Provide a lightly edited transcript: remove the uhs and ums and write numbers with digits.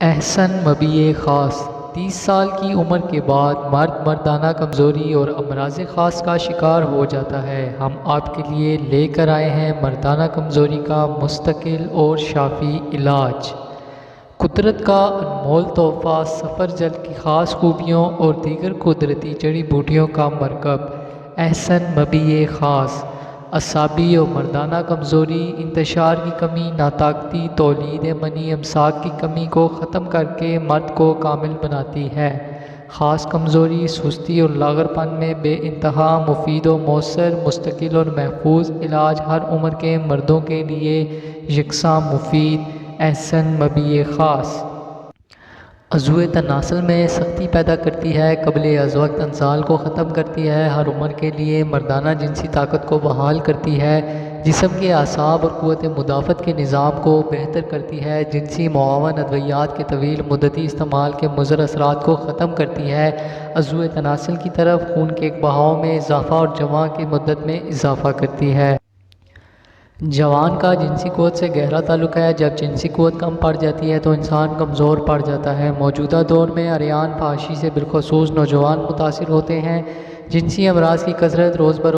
احسن مبیع خاص 30 سال کی عمر کے بعد مرد مردانہ کمزوری اور امراض خاص کا شکار ہو جاتا ہے۔ ہم آپ کے لیے لے کر آئے ہیں مردانہ کمزوری کا مستقل اور شافی علاج۔ قدرت کا انمول تحفہ سفر جل کی خاص خوبیوں اور دیگر قدرتی جڑی بوٹیوں کا مرکب احسن مبیع خاص اعصابی اور مردانہ کمزوری، انتشار کی کمی، ناطاقتی، تولید منی امساک کی کمی کو ختم کر کے مرد کو کامل بناتی ہے۔ خاص کمزوری، سستی اور لاغر پن میں بے انتہا مفید و مؤثر، مستقل اور محفوظ علاج، ہر عمر کے مردوں کے لیے یکساں مفید۔ احسن مبیع خاص عضو تناسل میں سختی پیدا کرتی ہے، قبل از وقت انزال کو ختم کرتی ہے، ہر عمر کے لیے مردانہ جنسی طاقت کو بحال کرتی ہے، جسم کے اعصاب اور قوت مدافعت کے نظام کو بہتر کرتی ہے، جنسی معاون ادویات کے طویل مدتی استعمال کے مضر اثرات کو ختم کرتی ہے، عضو تناسل کی طرف خون کے بہاؤ میں اضافہ اور جوان کی مدت میں اضافہ کرتی ہے۔ جوان کا جنسی قوت سے گہرا تعلق ہے۔ جب جنسی قوت کم پڑ جاتی ہے تو انسان کمزور پڑ جاتا ہے۔ موجودہ دور میں عریان فحاشی سے بالخصوص نوجوان متاثر ہوتے ہیں۔ جنسی امراض کی کثرت روز بروز